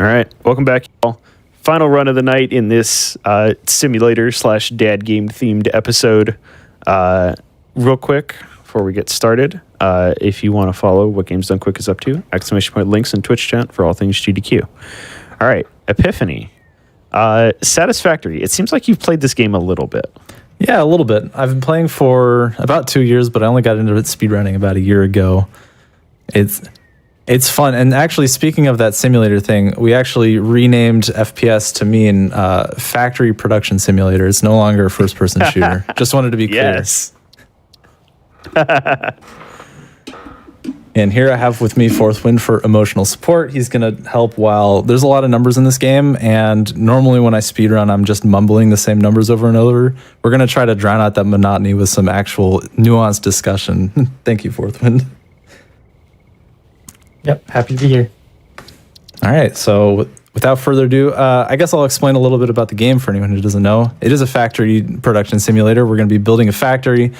All right, welcome back, y'all. Final run of the night in this simulator/dad game themed episode. Real quick before we get started, if you want to follow what Games Done Quick is up to, ! links and Twitch chat for all things GDQ. All right, Epiphany. Satisfactory. It seems like you've played this game a little bit. Yeah, a little bit. I've been playing for about 2 years, but I only got into it speedrunning about a year ago. It's fun. And actually, speaking of that simulator thing, we actually renamed FPS to mean Factory Production Simulator. It's no longer a first-person shooter. Just wanted to be clear. Yes. And here I have with me Fourth Wind for emotional support. He's going to help while there's a lot of numbers in this game, and normally when I speedrun, I'm just mumbling the same numbers over and over. We're going to try to drown out that monotony with some actual nuanced discussion. Thank you, Fourth Wind. Yep, happy to be here. All right, so without further ado, I guess I'll explain a little bit about the game for anyone who doesn't know. It is a factory production simulator. We're going to be building a factory,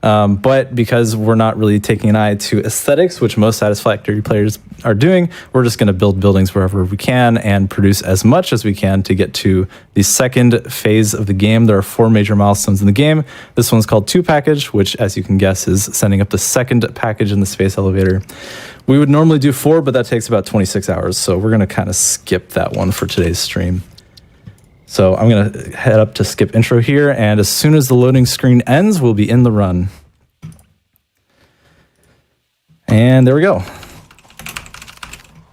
but because we're not really taking an eye to aesthetics, which most Satisfactory players are doing, we're just going to build buildings wherever we can and produce as much as we can to get to the second phase of the game. There are 4 major milestones in the game. This one's called 2Package, which, as you can guess, is sending up the second package in the space elevator. We would normally do 4, but that takes about 26 hours, so we're going to kind of skip that one for today's stream. So I'm going to head up to skip intro here, and as soon as the loading screen ends, we'll be in the run. And there we go.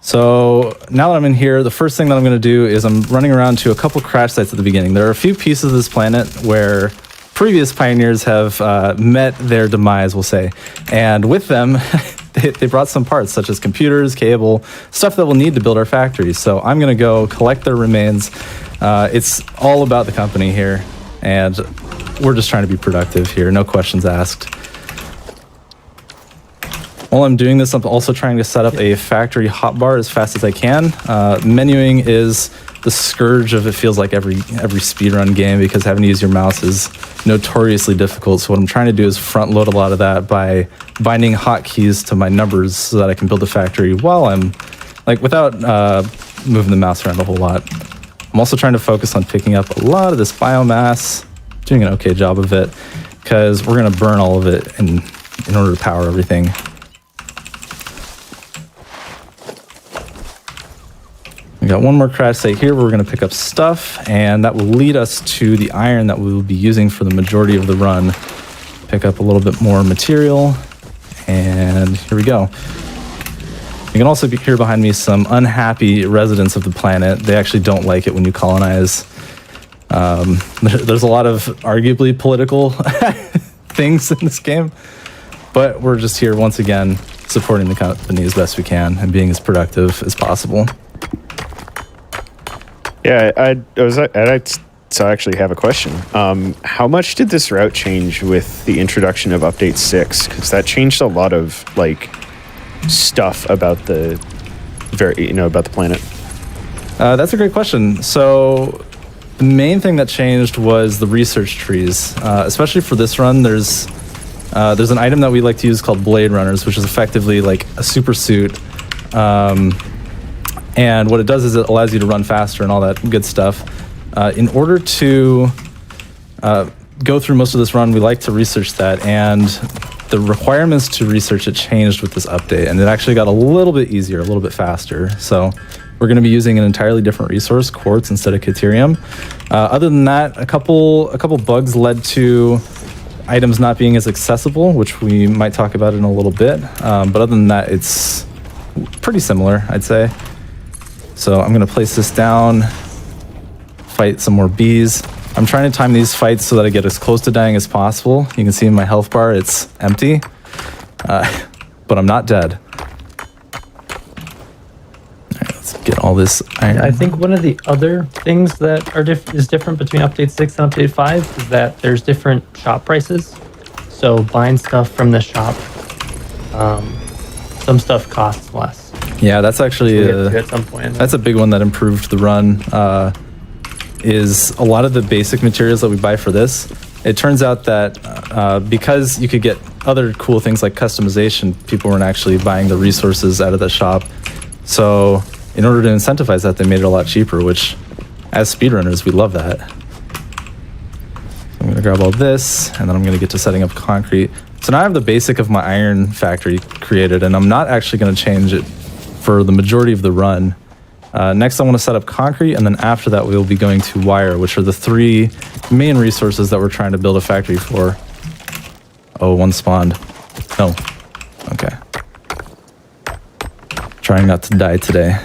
So now that I'm in here, the first thing that I'm going to do is I'm running around to a couple crash sites at the beginning. There are a few pieces of this planet where previous pioneers have met their demise, we'll say. And with them, they brought some parts, such as computers, cable, stuff that we'll need to build our factories. So I'm going to go collect their remains. It's all about the company here, and we're just trying to be productive here, no questions asked. While I'm doing this, I'm also trying to set up a factory hotbar as fast as I can. Menuing is the scourge of, it feels like, every speedrun game, because having to use your mouse is notoriously difficult. So what I'm trying to do is front load a lot of that by binding hotkeys to my numbers so that I can build a factory while I'm, without moving the mouse around a whole lot. I'm also trying to focus on picking up a lot of this biomass, doing an okay job of it, because we're going to burn all of it in order to power everything. We got one more crash site here where we're going to pick up stuff, and that will lead us to the iron that we will be using for the majority of the run. Pick up a little bit more material, and here we go. You can also hear behind me some unhappy residents of the planet. They actually don't like it when you colonize. There's a lot of arguably political things in this game, but we're just here once again supporting the company as best we can and being as productive as possible. Yeah, so I actually have a question. How much did this route change with the introduction of Update 6? Because that changed a lot of stuff about the about the planet. That's a great question. So the main thing that changed was the research trees. Especially for this run, there's an item that we like to use called Blade Runners, which is effectively like a super suit. And what it does is it allows you to run faster and all that good stuff. In order to go through most of this run, we like to research that, and the requirements to research it changed with this update, and it actually got a little bit easier, a little bit faster. So we're going to be using an entirely different resource, quartz instead of Caterium. Other than that, a couple bugs led to items not being as accessible, which we might talk about in a little bit. But other than that, it's pretty similar, I'd say. So I'm going to place this down, fight some more bees. I'm trying to time these fights so that I get as close to dying as possible. You can see in my health bar, it's empty, but I'm not dead. All right, let's get all this iron. I think one of the other things that is different between Update 6 and Update 5 is that there's different shop prices. So buying stuff from the shop, some stuff costs less. Yeah, that's actually at some point. That's a big one that improved the run. Is a lot of the basic materials that we buy for this. It turns out that because you could get other cool things like customization, people weren't actually buying the resources out of the shop. So in order to incentivize that, they made it a lot cheaper, which as speedrunners, we love that. I'm going to grab all this, and then I'm going to get to setting up concrete. So now I have the basic of my iron factory created, and I'm not actually going to change it for the majority of the run. Next, I want to set up concrete, and then after that, we'll be going to wire, which are the 3 main resources that we're trying to build a factory for. Oh, one spawned. No. Okay. Trying not to die today.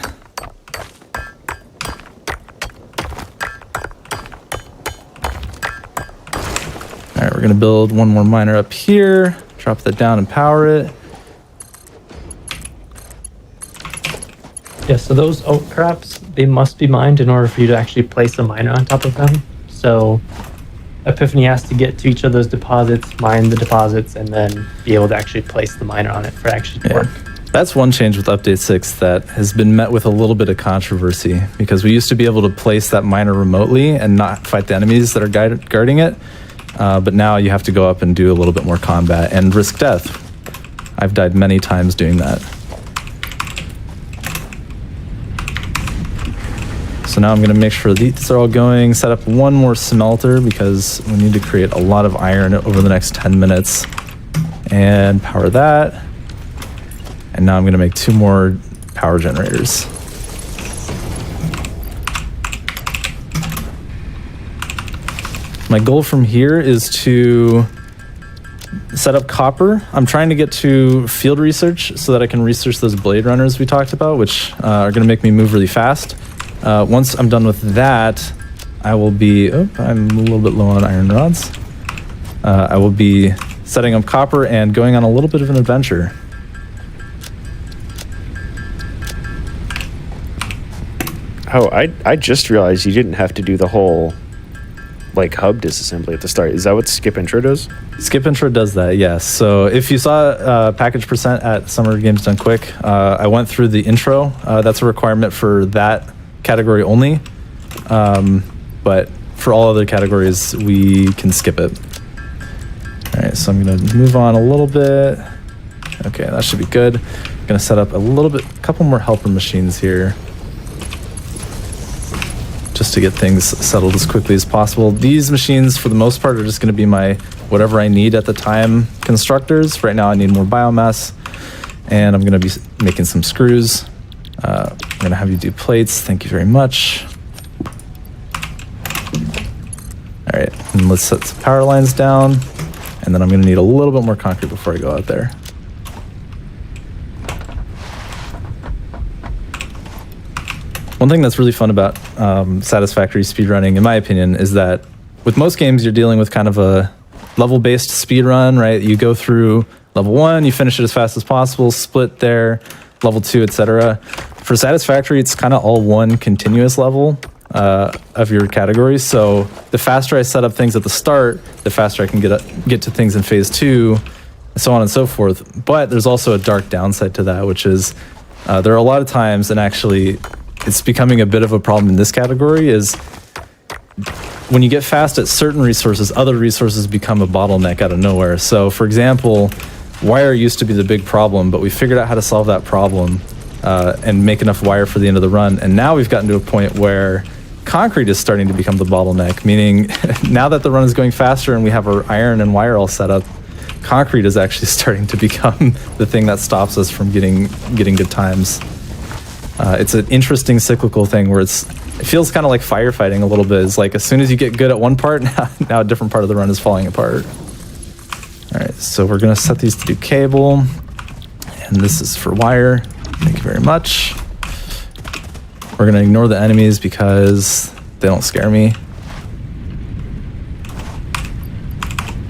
All right, we're going to build one more miner up here, drop that down and power it. Yeah, so those oak crops, they must be mined in order for you to actually place a miner on top of them. So Epiphany has to get to each of those deposits, mine the deposits, and then be able to actually place the miner on it for it actually to work. That's one change with Update 6 that has been met with a little bit of controversy, because we used to be able to place that miner remotely and not fight the enemies that are guarding it. But now you have to go up and do a little bit more combat and risk death. I've died many times doing that. So now I'm going to make sure these are all going, set up one more smelter because we need to create a lot of iron over the next 10 minutes. And power that. And now I'm going to make 2 more power generators. My goal from here is to set up copper. I'm trying to get to field research so that I can research those blade runners we talked about, which are going to make me move really fast. Once I'm done with that, I will be... Oh, I'm a little bit low on iron rods. I will be setting up copper and going on a little bit of an adventure. Oh, I just realized you didn't have to do the whole like hub disassembly at the start. Is that what skip intro does? Skip intro does that, yes. So if you saw package percent at Summer Games Done Quick, I went through the intro. That's a requirement for that category only. But for all other categories, we can skip it. All right, so I'm gonna move on a little bit. Okay, that should be good. I'm gonna set up a couple more helper machines here, just to get things settled as quickly as possible. These machines, for the most part, are just going to be my whatever I need at the time constructors. Right now, I need more biomass, and I'm going to be making some screws. I'm going to have you do plates. Thank you very much. All right, and let's set some power lines down, and then I'm going to need a little bit more concrete before I go out there. One thing that's really fun about Satisfactory speedrunning, in my opinion, is that with most games, you're dealing with kind of a level-based speedrun, right? You go through level 1, you finish it as fast as possible, split there, level 2, etc. For Satisfactory, it's kind of all one continuous level of your categories. So the faster I set up things at the start, the faster I can get to things in phase 2, and so on and so forth. But there's also a dark downside to that, which is there are a lot of times, and actually it's becoming a bit of a problem in this category, is when you get fast at certain resources, other resources become a bottleneck out of nowhere. So for example, wire used to be the big problem, but we figured out how to solve that problem and make enough wire for the end of the run. And now we've gotten to a point where concrete is starting to become the bottleneck, meaning now that the run is going faster and we have our iron and wire all set up, concrete is actually starting to become the thing that stops us from getting good times. It's an interesting cyclical thing where it feels kind of like firefighting a little bit. It's like as soon as you get good at one part, now a different part of the run is falling apart. All right, so we're gonna set these to do cable, and this is for wire. Thank you very much. We're gonna ignore the enemies because they don't scare me.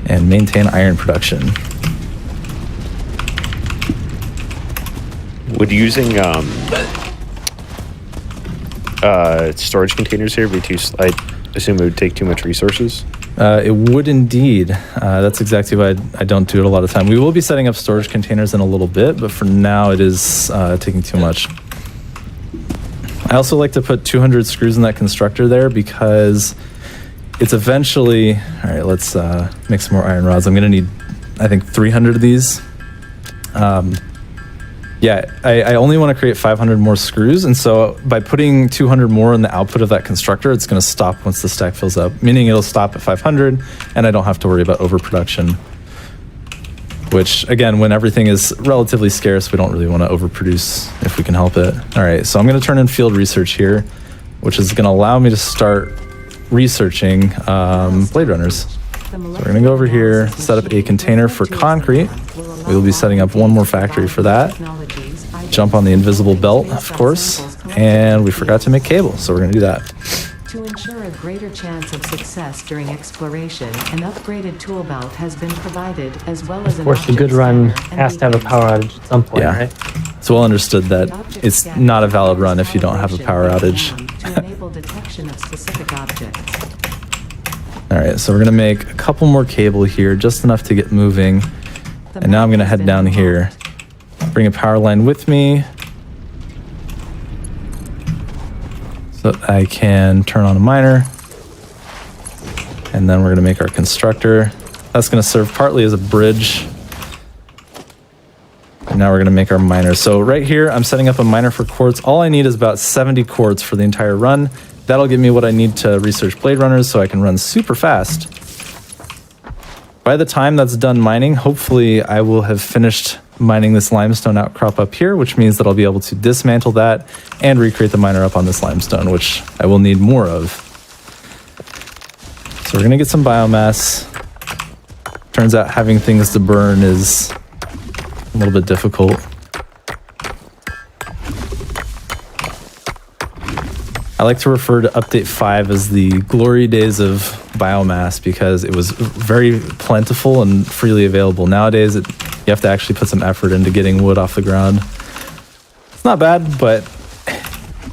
And maintain iron production. Would using storage containers here be too? I assume it would take too much resources. It would indeed. That's exactly why I don't do it a lot of time. We will be setting up storage containers in a little bit, but for now it is taking too much. I also like to put 200 screws in that constructor there because it's eventually... All right, let's make some more iron rods. I'm going to need, I think, 300 of these. Yeah, I only want to create 500 more screws, and so by putting 200 more in the output of that constructor, it's going to stop once the stack fills up, meaning it'll stop at 500, and I don't have to worry about overproduction. Which, again, when everything is relatively scarce, we don't really want to overproduce if we can help it. All right, so I'm going to turn in field research here, which is going to allow me to start researching Blade Runners. So we're going to go over here, set up a container for concrete. We will be setting up one more factory for that. Jump on the invisible belt, of course, and we forgot to make cable, so we're going to do that. To ensure a greater chance of success during exploration, an upgraded tool belt has been provided, as well as Of course, a good run has to have a power outage at some point, Yeah. right? It's well understood that it's not a valid run if you don't have a power outage. to enable detection of specific objects. All right, so we're going to make a couple more cable here, just enough to get moving. And now I'm going to head down here, bring a power line with me so that I can turn on a miner. And then we're going to make our constructor. That's going to serve partly as a bridge. And now we're going to make our miner. So right here, I'm setting up a miner for quartz. All I need is about 70 quartz for the entire run. That'll give me what I need to research Blade Runners so I can run super fast. By the time that's done mining, hopefully I will have finished mining this limestone outcrop up here, which means that I'll be able to dismantle that and recreate the miner up on this limestone, which I will need more of. So we're going to get some biomass. Turns out having things to burn is a little bit difficult. I like to refer to update 5 as the glory days of biomass because it was very plentiful and freely available. Nowadays, you have to actually put some effort into getting wood off the ground. It's not bad, but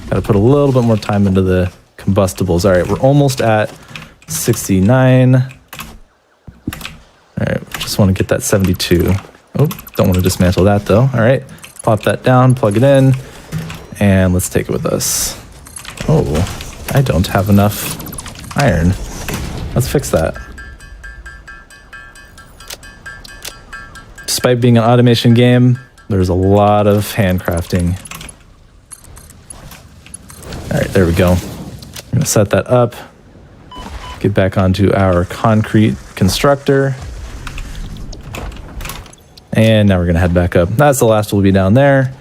got to put a little bit more time into the combustibles. All right, we're almost at 69. All right, just want to get that 72. Oh, don't want to dismantle that though. All right, pop that down, plug it in, and let's take it with us. Oh, I don't have enough iron. Let's fix that. Despite being an automation game, there's a lot of handcrafting. All right, there we go. I'm gonna set that up. Get back onto our concrete constructor. And now we're gonna head back up. That's the last we'll be down there.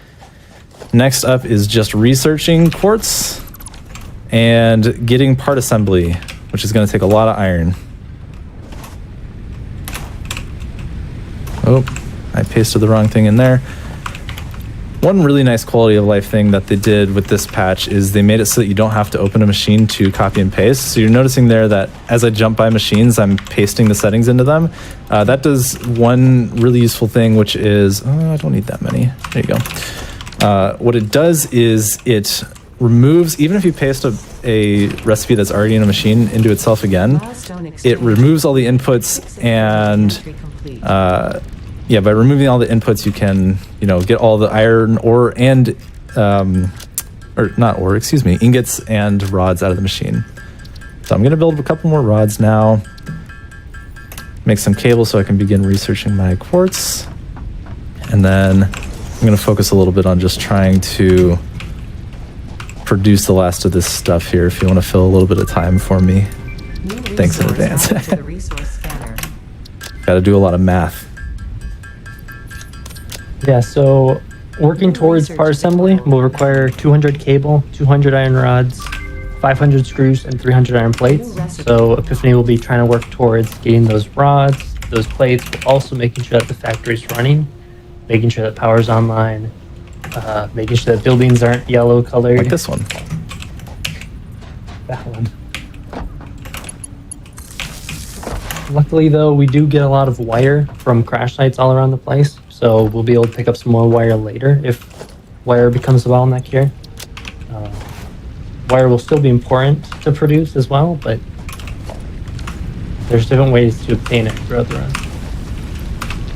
Next up is just researching quartz and getting part assembly, which is going to take a lot of iron. Oh, I pasted the wrong thing in there. One really nice quality of life thing that they did with this patch is they made it so that you don't have to open a machine to copy and paste. So you're noticing there that as I jump by machines, I'm pasting the settings into them. That does one really useful thing, which is, I don't need that many. There you go. What it does is it removes, even if you paste a recipe that's already in a machine into itself again, it removes all the inputs, and yeah, by removing all the inputs, you can, get all the iron ore and, or not ore, excuse me, ingots and rods out of the machine. So I'm going to build a couple more rods now, make some cable so I can begin researching my quartz, and then I'm going to focus a little bit on just trying to produce the last of this stuff here. If you want to fill a little bit of time for me, thanks in advance. Got to do a lot of math. Yeah, so working towards part assembly will require 200 cable, 200 iron rods, 500 screws, and 300 iron plates. So Epiphany will be trying to work towards getting those rods, those plates, but also making sure that the factory's running, making sure that power's online, making sure that buildings aren't yellow colored. Like this one. That one. Luckily, though, we do get a lot of wire from crash sites all around the place, so we'll be able to pick up some more wire later if wire becomes a bottleneck here. Wire will still be important to produce as well, but there's different ways to obtain it throughout the run.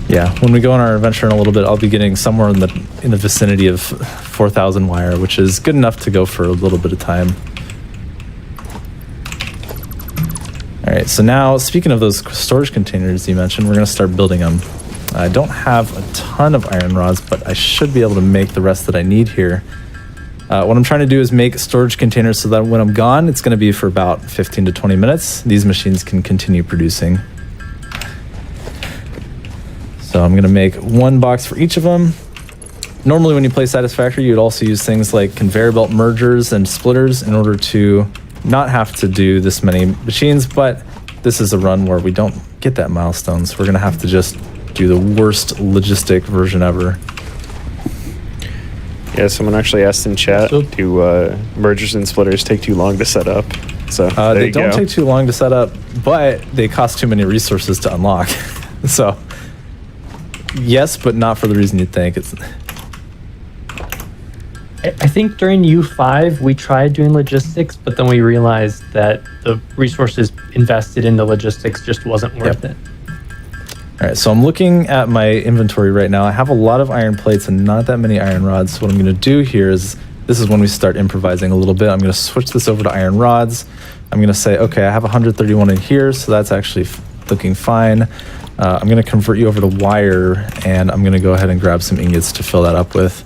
Yeah, when we go on our adventure in a little bit, I'll be getting somewhere in the vicinity of 4,000 wire, which is good enough to go for a little bit of time. All right, so now, speaking of those storage containers you mentioned, we're going to start building them. I don't have a ton of iron rods, but I should be able to make the rest that I need here. What I'm trying to do is make storage containers so that when I'm gone, it's going to be for about 15 to 20 minutes. These machines can continue producing. So I'm going to make one box for each of them. Normally when you play Satisfactory, you would also use things like conveyor belt mergers and splitters in order to not have to do this many machines, but this is a run where we don't get that milestone, so we're going to have to just do the worst logistic version ever. Yeah, someone actually asked in chat, do mergers and splitters take too long to set up? So they don't take too long to set up, but they cost too many resources to unlock. So yes, but not for the reason you'd think. I think during U5 we tried doing logistics, but then we realized that the resources invested in the logistics just wasn't worth it. All right, so I'm looking at my inventory right now. I have a lot of iron plates and not that many iron rods. So what I'm going to do here is, this is when we start improvising a little bit. I'm going to switch this over to iron rods. I'm going to say, okay, I have 131 in here, so that's actually looking fine. I'm going to convert you over to wire, and I'm going to go ahead and grab some ingots to fill that up with.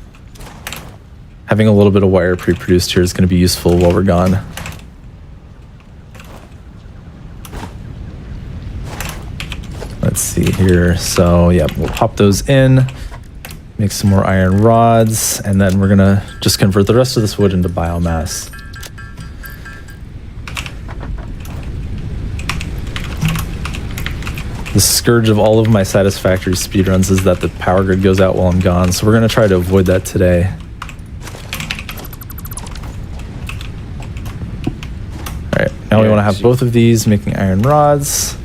Having a little bit of wire pre-produced here is going to be useful while we're gone. Let's see here. So yeah, we'll pop those in, make some more iron rods, and then we're gonna just convert the rest of this wood into biomass. The scourge of all of my Satisfactory speedruns is that the power grid goes out while I'm gone, so we're gonna try to avoid that today. All right, now we wanna have both of these making iron rods.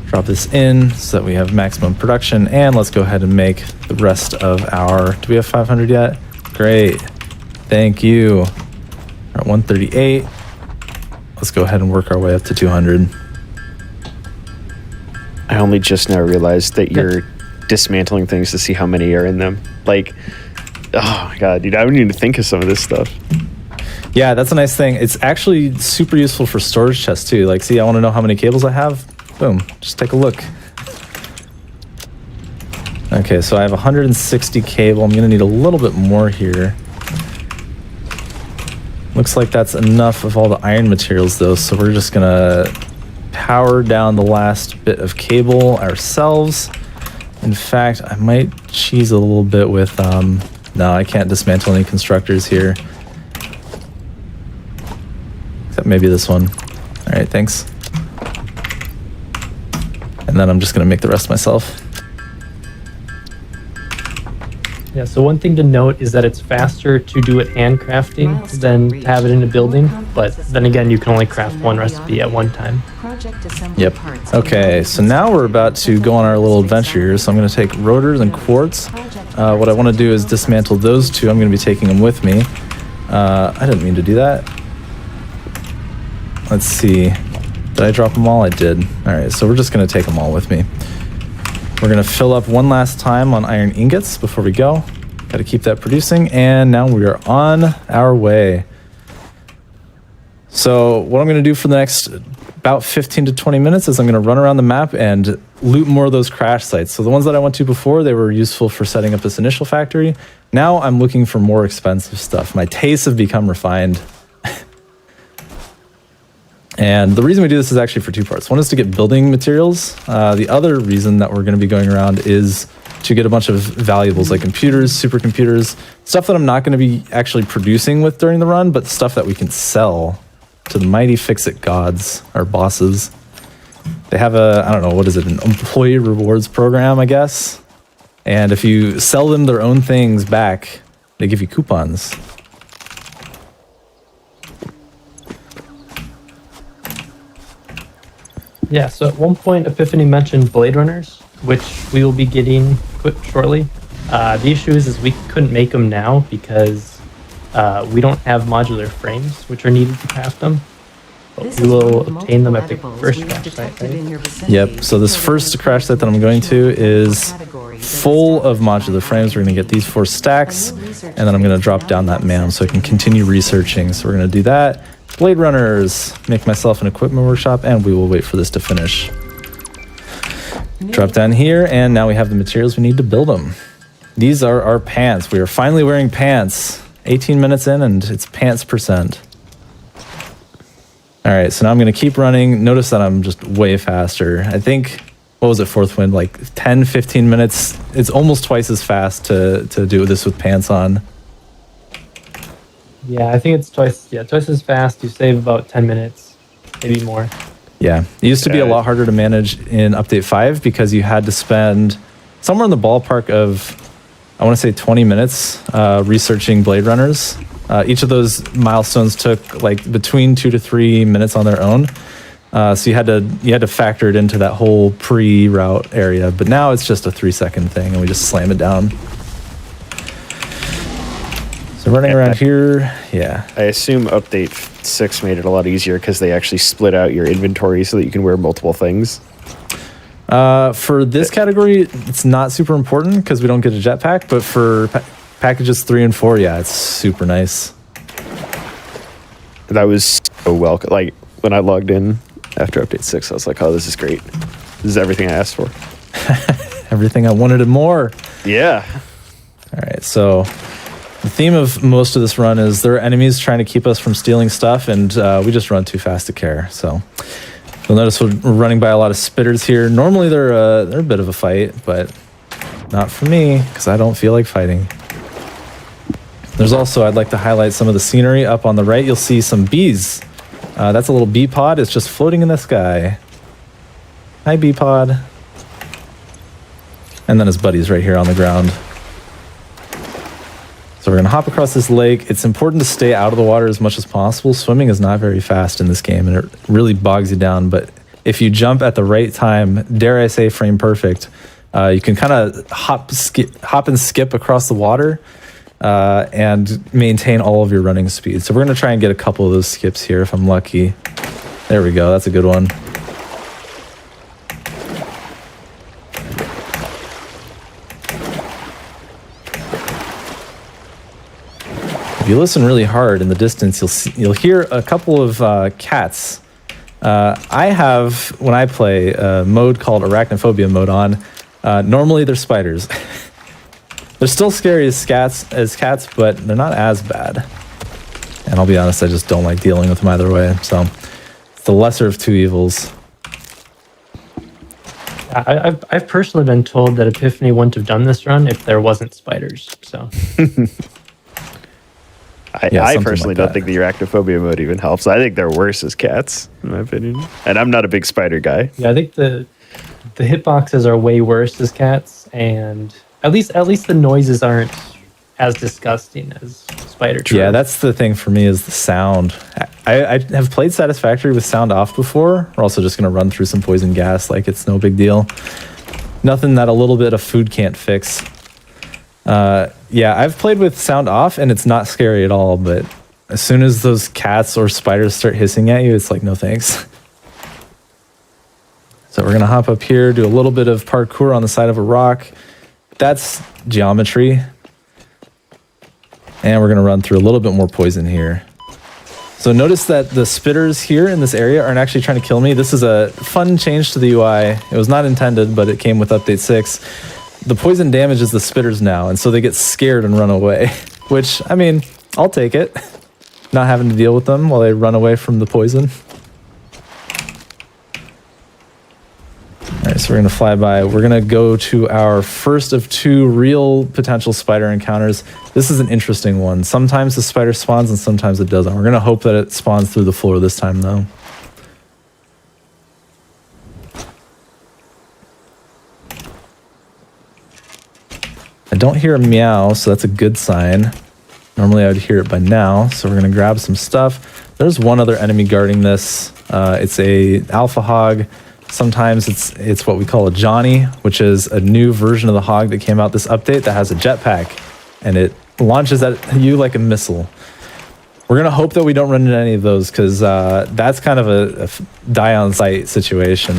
Drop this in so that we have maximum production, and let's go ahead and make the rest of our, do we have 500 yet? Great, thank you. We're at 138. Let's go ahead and work our way up to 200. I only just now realized that you're dismantling things to see how many are in them. Like, oh my god, dude, I wouldn't even think of some of this stuff. Yeah, that's a nice thing. It's actually super useful for storage chests too. Like, see, I want to know how many cables I have. Boom, just take a look. Okay, so I have 160 cable. I'm gonna need a little bit more here. Looks like that's enough of all the iron materials though, so we're just gonna power down the last bit of cable ourselves. In fact, I might cheese a little bit with, no, I can't dismantle any constructors here. Except maybe this one. All right, thanks. And then I'm just gonna make the rest myself. Yeah, so one thing to note is that it's faster to do it handcrafting than to have it in a building, but then again, you can only craft one recipe at one time. Yep. Okay, so now we're about to go on our little adventure here. So I'm gonna take rotors and quartz. What I wanna do is dismantle those two. I'm gonna be taking them with me. I didn't mean to do that. Let's see. Did I drop them all? I did. All right, so we're just gonna take them all with me. We're gonna fill up one last time on iron ingots before we go. Gotta keep that producing, and now we are on our way. So what I'm gonna do for the next about 15 to 20 minutes is I'm gonna run around the map and loot more of those crash sites. So the ones that I went to before, they were useful for setting up this initial factory. Now I'm looking for more expensive stuff. My tastes have become refined. And the reason we do this is actually for two parts. One is to get building materials. The other reason that we're going to be going around is to get a bunch of valuables like computers, supercomputers, stuff that I'm not going to be actually producing with during the run, but stuff that we can sell to the mighty fix-it gods, our bosses. They have a, I don't know, what is it, an employee rewards program, I guess? And if you sell them their own things back, they give you coupons. Yeah, so at one point, Epiphany mentioned Blade Runners, which we will be getting shortly. The issue is we couldn't make them now because we don't have modular frames, which are needed to craft them. But we will obtain them at the first crash site, right? Yep, so this first crash site that I'm going to is full of modular frames. We're going to get these 4 stacks, and then I'm going to drop down that MAM so I can continue researching. So we're going to do that. Blade Runners, make myself an equipment workshop, and we will wait for this to finish. Drop down here, and now we have the materials we need to build them. These are our pants. We are finally wearing pants. 18 minutes in, and it's pants percent. All right, so now I'm going to keep running. Notice that I'm just way faster. I think, what was it, fourth wind? Like 10, 15 minutes. It's almost twice as fast to do this with pants on. Yeah, I think it's twice as fast. You save about 10 minutes, maybe more. Yeah, it used to be a lot harder to manage in Update 5 because you had to spend somewhere in the ballpark of, I want to say 20 minutes researching Blade Runners. Each of those milestones took like between 2 to 3 minutes on their own. So you had to factor it into that whole pre-route area. But now it's just a 3-second thing and we just slam it down. So running around here, yeah. I assume Update 6 made it a lot easier because they actually split out your inventory so that you can wear multiple things. For this category, it's not super important because we don't get a jetpack, but for packages 3 and 4, yeah, it's super nice. That was so welcome. Like, when I logged in after Update 6, I was like, oh, this is great. This is everything I asked for. Everything I wanted and more. Yeah. All right, so the theme of most of this run is there are enemies trying to keep us from stealing stuff, and we just run too fast to care. So you'll notice we're running by a lot of spitters here. Normally they're a bit of a fight, but not for me because I don't feel like fighting. There's also, I'd like to highlight some of the scenery. Up on the right, you'll see some bees. That's a little bee pod. It's just floating in the sky. Hi, bee pod. And then his buddies right here on the ground. So we're going to hop across this lake. It's important to stay out of the water as much as possible. Swimming is not very fast in this game, and it really bogs you down. But if you jump at the right time, dare I say frame perfect, you can kind of hop and skip across the water and maintain all of your running speed. So we're going to try and get a couple of those skips here if I'm lucky. There we go. That's a good one. If you listen really hard in the distance, you'll hear a couple of cats. I have, when I play, a mode called Arachnophobia mode on. Normally they're spiders. They're still scary as cats, but they're not as bad. And I'll be honest, I just don't like dealing with them either way. So it's the lesser of two evils. I've personally been told that Epiphany wouldn't have done this run if there wasn't spiders. So. I personally don't think the arachnophobia mode even helps. I think they're worse as cats, in my opinion. And I'm not a big spider guy. Yeah, I think the hitboxes are way worse as cats, and at least the noises aren't as disgusting as spider. Yeah, that's the thing for me is the sound. I have played Satisfactory with sound off before. We're also just going to run through some poison gas like it's no big deal. Nothing that a little bit of food can't fix. Yeah, I've played with sound off and it's not scary at all, but as soon as those cats or spiders start hissing at you, it's like, no thanks. So we're going to hop up here, do a little bit of parkour on the side of a rock. That's geometry. And we're going to run through a little bit more poison here. So notice that the spitters here in this area aren't actually trying to kill me. This is a fun change to the UI. It was not intended, but it came with Update 6. The poison damages the spitters now, and so they get scared and run away. Which, I mean, I'll take it. Not having to deal with them while they run away from the poison. Alright, so we're going to fly by. We're going to go to our first of 2 real potential spider encounters. This is an interesting one. Sometimes the spider spawns and sometimes it doesn't. We're going to hope that it spawns through the floor this time, though. I don't hear a meow, so that's a good sign. Normally I would hear it by now, so we're going to grab some stuff. There's one other enemy guarding this. It's a alpha hog. Sometimes it's what we call a Johnny, which is a new version of the hog that came out this update that has a jetpack, and it launches at you like a missile. We're going to hope that we don't run into any of those, because that's kind of a die-on-sight situation.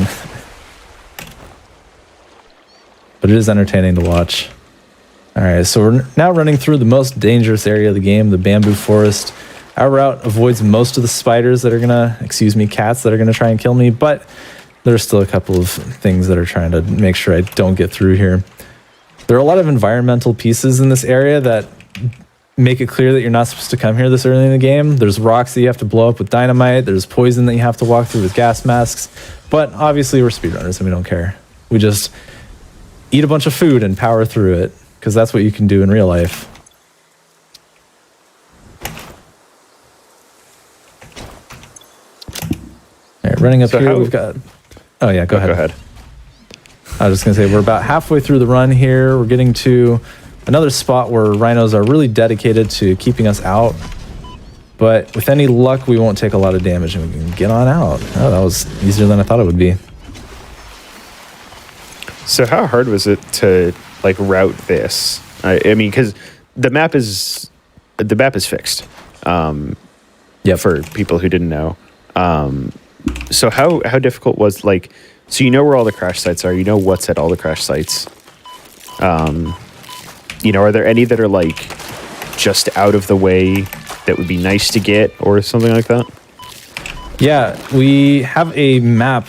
But it is entertaining to watch. All right, so we're now running through the most dangerous area of the game, the bamboo forest. Our route avoids most of the spiders that are cats that are gonna try and kill me, but there's still a couple of things that are trying to make sure I don't get through here. There are a lot of environmental pieces in this area that make it clear that you're not supposed to come here this early in the game. There's rocks that you have to blow up with dynamite. There's poison that you have to walk through with gas masks. But obviously we're speedrunners and we don't care. We just eat a bunch of food and power through it, because that's what you can do in real life. All right, running up here, we've got... Oh yeah, go ahead. Go ahead. I was just going to say, we're about halfway through the run here. We're getting to another spot where rhinos are really dedicated to keeping us out. But with any luck, we won't take a lot of damage and we can get on out. Oh, that was easier than I thought it would be. So how hard was it to like route this? I mean, because the map is fixed. For people who didn't know. So how difficult was like? So you know where all the crash sites are. You know what's at all the crash sites. Are there any that are like just out of the way that would be nice to get or something like that? Yeah, we have a map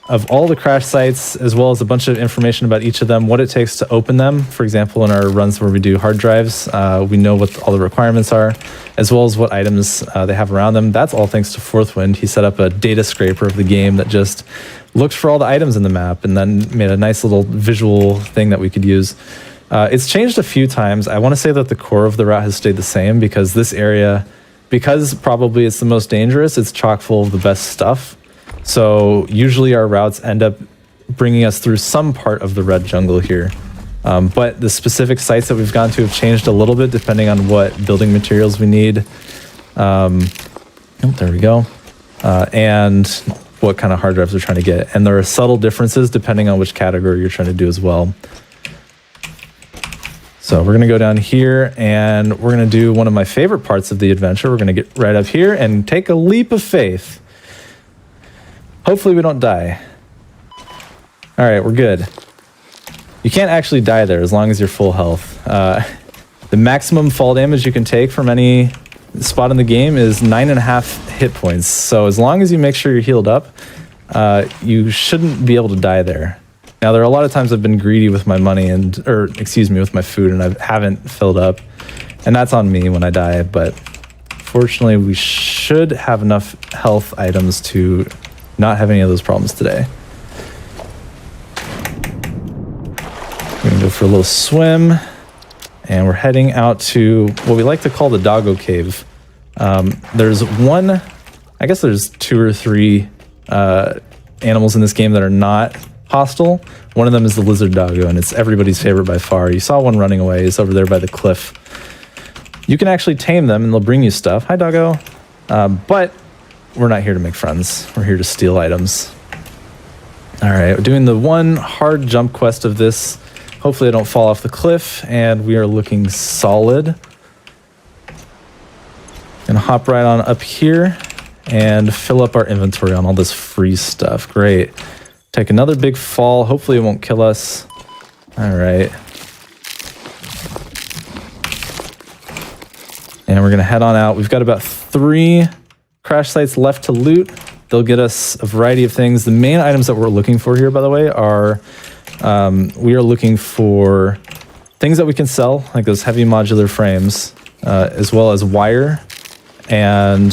of all the crash sites, as well as a bunch of information about each of them, what it takes to open them. For example, in our runs where we do hard drives, we know what all the requirements are, as well as what items they have around them. That's all thanks to Fourthwind. He set up a data scraper of the game that just looked for all the items in the map and then made a nice little visual thing that we could use. It's changed a few times. I want to say that the core of the route has stayed the same, because this area, because probably it's the most dangerous, it's chock full of the best stuff. So usually our routes end up bringing us through some part of the red jungle here. But the specific sites that we've gone to have changed a little bit depending on what building materials we need. There we go. And what kind of hard drives we're trying to get. And there are subtle differences depending on which category you're trying to do as well. So we're going to go down here and we're going to do one of my favorite parts of the adventure. We're going to get right up here and take a leap of faith. Hopefully we don't die. All right, we're good. You can't actually die there as long as you're full health. The maximum fall damage you can take from any spot in the game is 9.5 hit points. So as long as you make sure you're healed up, you shouldn't be able to die there. Now, there are a lot of times I've been greedy with my money with my food, and I haven't filled up. And that's on me when I die, but fortunately we should have enough health items to not have any of those problems today. We're gonna go for a little swim, and we're heading out to what we like to call the Doggo Cave. There's there's 2 or 3 animals in this game that are not hostile. One of them is the lizard doggo, and it's everybody's favorite by far. You saw one running away. He's over there by the cliff. You can actually tame them, and they'll bring you stuff. Hi, doggo. But we're not here to make friends. We're here to steal items. All right, we're doing the one hard jump quest of this. Hopefully I don't fall off the cliff, and we are looking solid. Gonna hop right on up here and fill up our inventory on all this free stuff. Great. Take another big fall. Hopefully it won't kill us. All right. And we're gonna head on out. We've got about 3 crash sites left to loot. They'll get us a variety of things. The main items that we're looking for here, by the way, are we are looking for things that we can sell, like those heavy modular frames, as well as wire. And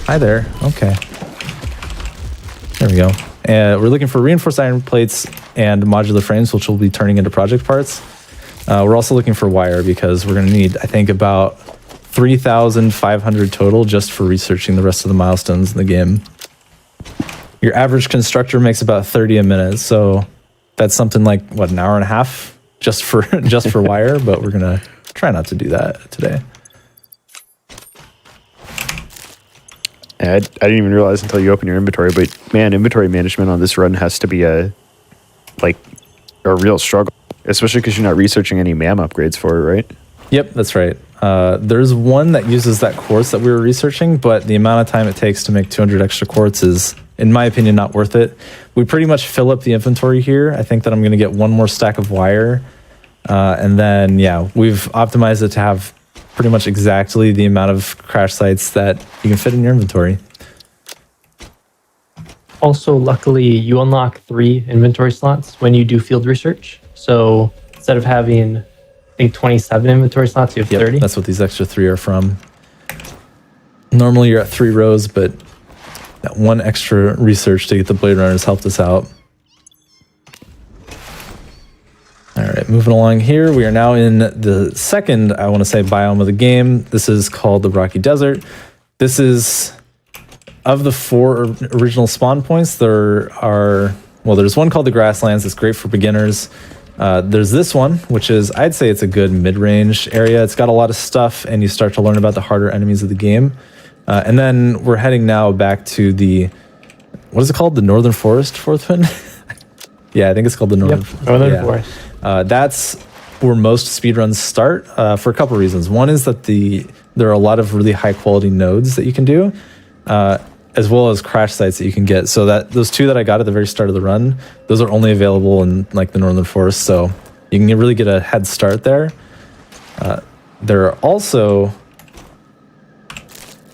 hi there. Okay. There we go. And we're looking for reinforced iron plates and modular frames, which we'll be turning into project parts. We're also looking for wire because we're going to need, I think, about 3,500 total just for researching the rest of the milestones in the game. Your average constructor makes about 30 a minute, so that's something like, what, an hour and a half just for wire, but we're going to try not to do that today. I didn't even realize until you open your inventory, but man, inventory management on this run has to be a real struggle, especially because you're not researching any MAM upgrades for it, right? Yep, that's right. There's one that uses that quartz that we were researching, but the amount of time it takes to make 200 extra quartz is, in my opinion, not worth it. We pretty much fill up the inventory here. I think that I'm going to get one more stack of wire. And then, yeah, we've optimized it to have pretty much exactly the amount of crash sites that you can fit in your inventory. Also, luckily, you unlock 3 inventory slots when you do field research. So instead of having, I think, 27 inventory slots, you have 30. That's what these extra 3 are from. Normally you're at 3 rows, but that 1 extra research to get the Blade Runners helped us out. All right, moving along here, we are now in the second, I want to say, biome of the game. This is called the Rocky Desert. This is, of the 4 original spawn points, there's one called the Grasslands. It's great for beginners. There's this one, which is, I'd say it's a good mid-range area. It's got a lot of stuff, and you start to learn about the harder enemies of the game. And then we're heading now back to the, what is it called? The Northern Forest, fourth one? Yeah, I think it's called the Northern Forest. That's where most speedruns start for a couple reasons. One is that there are a lot of really high quality nodes that you can do, as well as crash sites that you can get. So that those 2 that I got at the very start of the run, those are only available in like the Northern Forest. So you can really get a head start there. There are also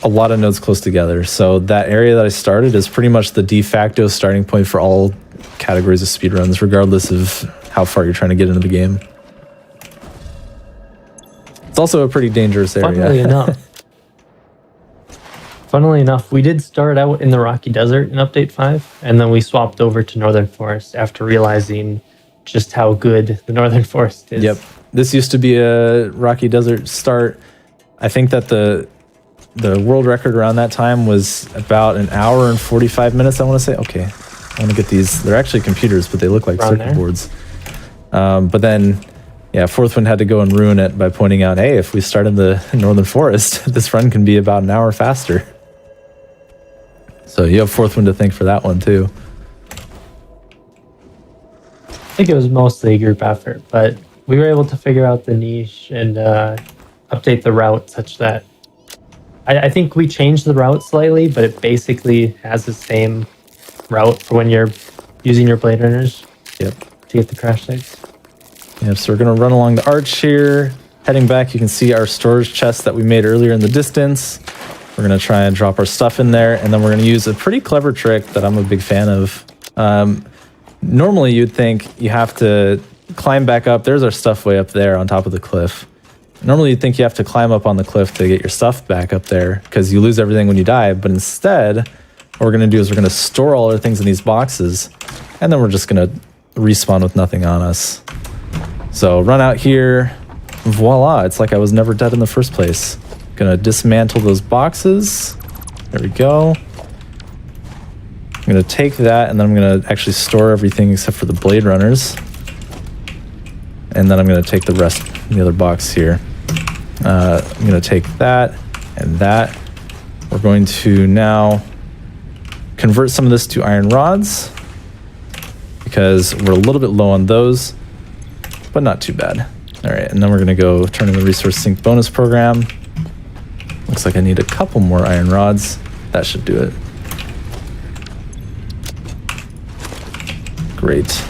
a lot of nodes close together. So that area that I started is pretty much the de facto starting point for all categories of speedruns, regardless of how far you're trying to get into the game. It's also a pretty dangerous area. Funnily enough, we did start out in the Rocky Desert in Update 5, and then we swapped over to Northern Forest after realizing just how good the Northern Forest is. Yep. This used to be a Rocky Desert start. I think that the world record around that time was about 1 hour and 45 minutes, I want to say. Okay, I want to get these. They're actually computers, but they look like circuit boards. But then, yeah, Fourth Wind had to go and ruin it by pointing out, hey, if we start in the Northern Forest, this run can be about 1 hour faster. So you have Fourth Wind to thank for that one, too. I think it was mostly a group effort, but we were able to figure out the niche and update the route such that I think we changed the route slightly, but it basically has the same route for when you're using your Blade Runners. Yep. To get the crash sites. Yep, so we're going to run along the arch here. Heading back, you can see our storage chest that we made earlier in the distance. We're going to try and drop our stuff in there, and then we're going to use a pretty clever trick that I'm a big fan of. Normally, you'd think you have to climb back up. There's our stuff way up there on top of the cliff. Normally, you'd think you have to climb up on the cliff to get your stuff back up there because you lose everything when you die. But instead, what we're going to do is we're going to store all our things in these boxes, and then we're just going to respawn with nothing on us. So run out here. Voila, it's like I was never dead in the first place. Going to dismantle those boxes. There we go. I'm going to take that, and then I'm going to actually store everything except for the Blade Runners. And then I'm going to take the rest in the other box here. I'm going to take that and that. We're going to now convert some of this to iron rods because we're a little bit low on those, but not too bad. All right, and then we're going to go turn in the resource sync bonus program. Looks like I need a couple more iron rods. That should do it. Great.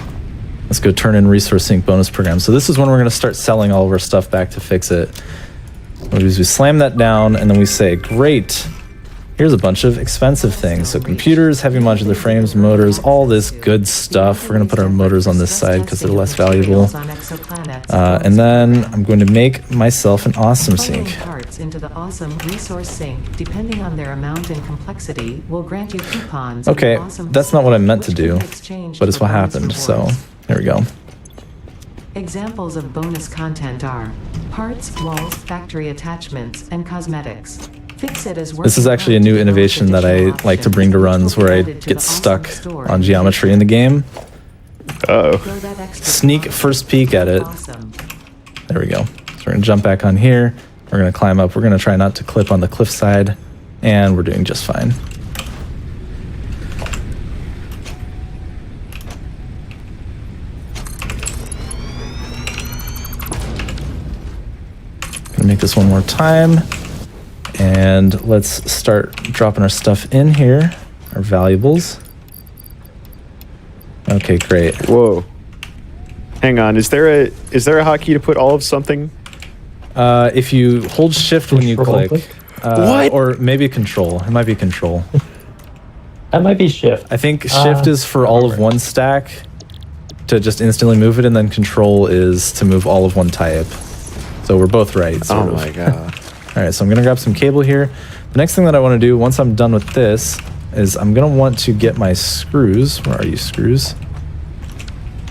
Let's go turn in resource sync bonus program. So this is when we're going to start selling all of our stuff back to fix it. What we do is we slam that down and then we say, great, here's a bunch of expensive things. So computers, heavy modular frames, motors, all this good stuff. We're going to put our motors on this side because they're less valuable. And then I'm going to make myself an awesome sink. Parts into the awesome resource sink, depending on their amount and complexity, will grant you coupons. Okay, that's not what I meant to do, but it's what happened. So there we go. Examples of bonus content are parts, walls, factory attachments, and cosmetics. This is actually a new innovation that I like to bring to runs where I get stuck on geometry in the game. Sneak first peek at it. There we go. So we're going to jump back on here. We're going to climb up. We're going to try not to clip on the cliffside. And we're doing just fine. Going to make this one more time. And let's start dropping our stuff in here, our valuables. Okay, great. Whoa. Hang on, is there a hotkey to put all of something? If you hold shift when you click. What? Or maybe control. It might be control. That might be shift. I think shift is for all of one stack to just instantly move it, and then control is to move all of one type. So we're both right. Sort Oh of. my god. All right, so I'm gonna grab some cable here. The next thing that I want to do once I'm done with this is I'm gonna want to get my screws. Where are you, screws?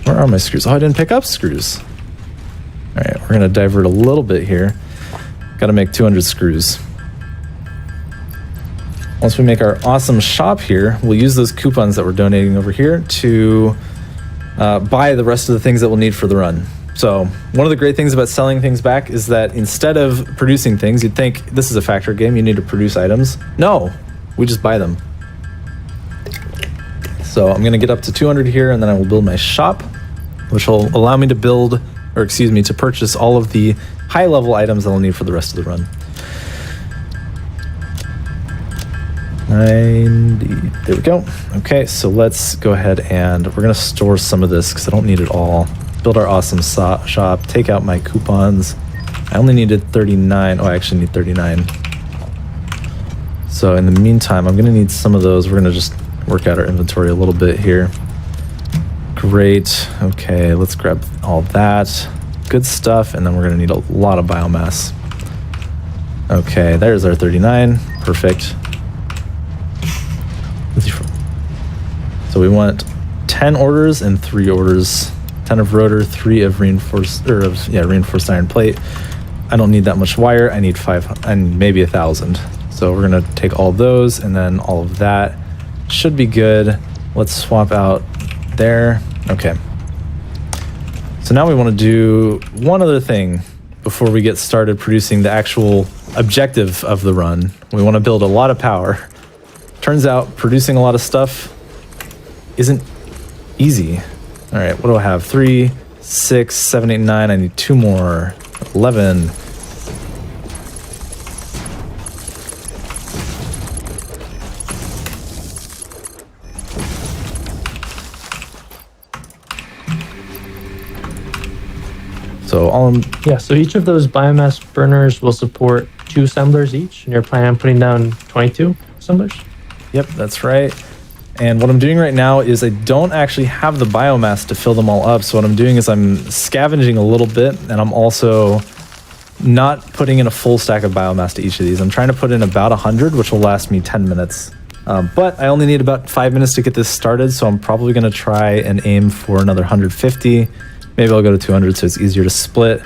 Where are my screws? Oh, I didn't pick up screws. All right, we're gonna divert a little bit here. Got to make 200 screws. Once we make our awesome shop here, we'll use those coupons that we're donating over here to buy the rest of the things that we'll need for the run. So one of the great things about selling things back is that instead of producing things, you'd think this is a factory game, you need to produce items. No, we just buy them. So I'm gonna get up to 200 here, and then I will build my shop, which will allow me to build, or excuse me, to purchase all of the high level items that I'll need for the rest of the run. 90, there we go. Okay, so let's go ahead and we're gonna store some of this because I don't need it all. Build our awesome shop, take out my coupons. I only needed 39. Oh, I actually need 39. So in the meantime, I'm gonna need some of those. We're gonna just work out our inventory a little bit here. Great, okay, let's grab all that. Good stuff, and then we're gonna need a lot of biomass. Okay, there's our 39, perfect. So we want 10 orders and 3 orders. 10 of rotor, 3 of reinforced iron plate. I don't need that much wire. I need 5 and maybe 1,000. So we're gonna take all those, and then all of that should be good. Let's swap out there. Okay. So now we want to do one other thing before we get started producing the actual objective of the run. We want to build a lot of power. Turns out producing a lot of stuff isn't easy. All right, what do I have? 3, 6, 7, 8, 9. I need 2 more. 11. So so each of those biomass burners will support 2 assemblers each, and you're planning on putting down 22 assemblers? Yep, that's right. And what I'm doing right now is I don't actually have the biomass to fill them all up. So what I'm doing is I'm scavenging a little bit, and I'm also not putting in a full stack of biomass to each of these. I'm trying to put in about 100, which will last me 10 minutes. But I only need about 5 minutes to get this started, so I'm probably going to try and aim for another 150. Maybe I'll go to 200 so it's easier to split.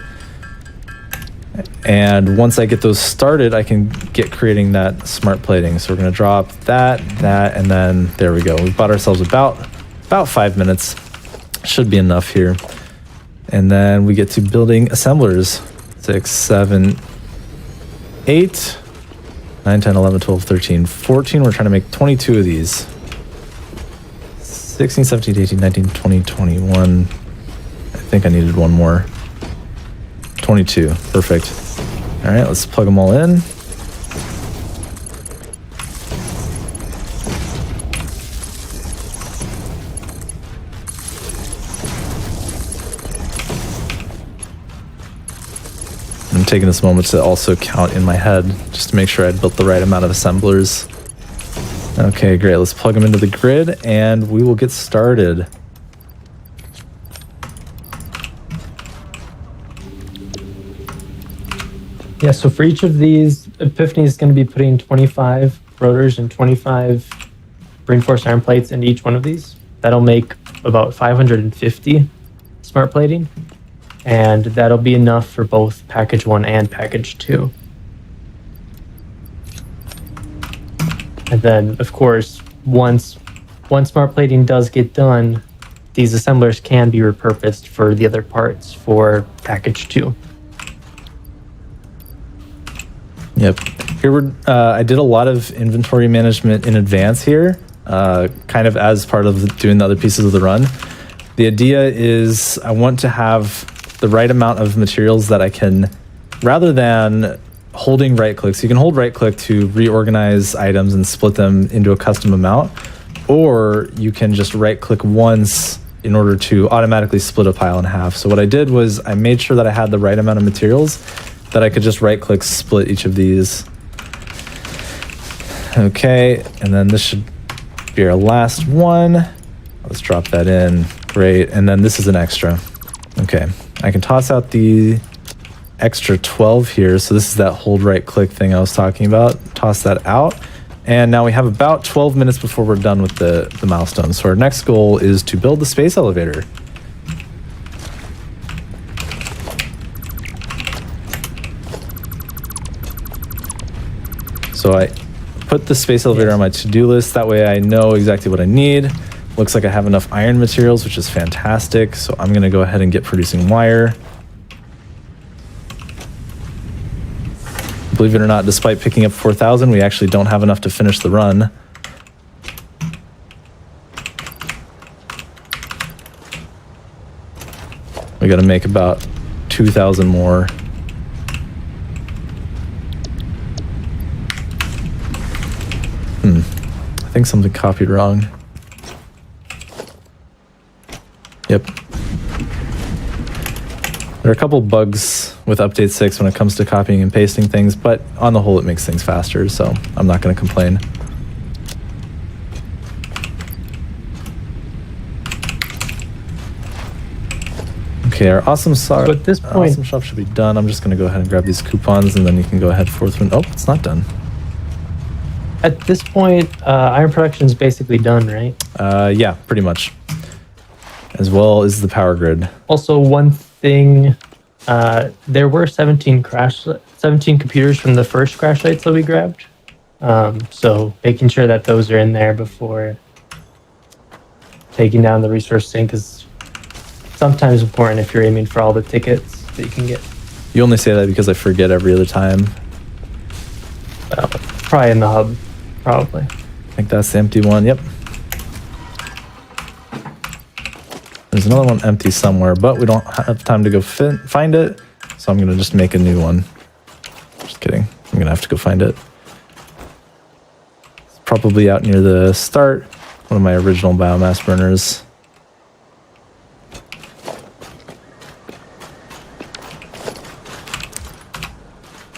And once I get those started, I can get creating that smart plating. So we're going to drop that, and then there we go. We bought ourselves about 5 minutes. Should be enough here. And then we get to building assemblers. 6, 7, 8, 9, 10, 11, 12, 13, 14. We're trying to make 22 of these. 16, 17, 18, 19, 20, 21. I think I needed one more. 22, perfect. All right, let's plug them all in. I'm taking this moment to also count in my head just to make sure I built the right amount of assemblers. Okay, great. Let's plug them into the grid and we will get started. Yeah, so for each of these, Epiphany is going to be putting 25 rotors and 25 reinforced iron plates into each one of these. That'll make about 550 smart plating, and that'll be enough for both package 1 and package 2. And then, of course, once smart plating does get done, these assemblers can be repurposed for the other parts for package 2. Yep. Here I did a lot of inventory management in advance here, kind of as part of doing the other pieces of the run. The idea is I want to have the right amount of materials that I can, rather than holding right click. So you can hold right click to reorganize items and split them into a custom amount, or you can just right click once in order to automatically split a pile in half. So what I did was I made sure that I had the right amount of materials that I could just right click split each of these. Okay, and then this should Be our last one. Let's drop that in. Great. And then this is an extra. Okay. I can toss out the extra 12 here. So this is that hold right click thing I was talking about. Toss that out. And now we have about 12 minutes before we're done with the milestone. So our next goal is to build the space elevator. So I put the space elevator on my to-do list. That way I know exactly what I need. Looks like I have enough iron materials, which is fantastic. So I'm going to go ahead and get producing wire. Believe it or not, despite picking up 4,000, we actually don't have enough to finish the run. We got to make about 2,000 more. I think something copied wrong. Yep. There are a couple bugs with update 6 when it comes to copying and pasting things, but on the whole it makes things faster, so I'm not going to complain. Okay, our awesome shop should be done. I'm just going to go ahead and grab these coupons, and then you can go ahead forth. Oh, it's not done. At this point, iron production is basically done, right? Yeah, pretty much. As well as the power grid. Also, one thing, there were 17 computers from the first crash sites that we grabbed. So making sure that those are in there before taking down the resource sink is sometimes important if you're aiming for all the tickets that you can get. You only say that because I forget every other time. Probably in the hub, probably. I think that's the empty one, yep. There's another one empty somewhere, but we don't have time to go find it, so I'm going to just make a new one. Just kidding. I'm going to have to go find it. It's probably out near the start, one of my original biomass burners.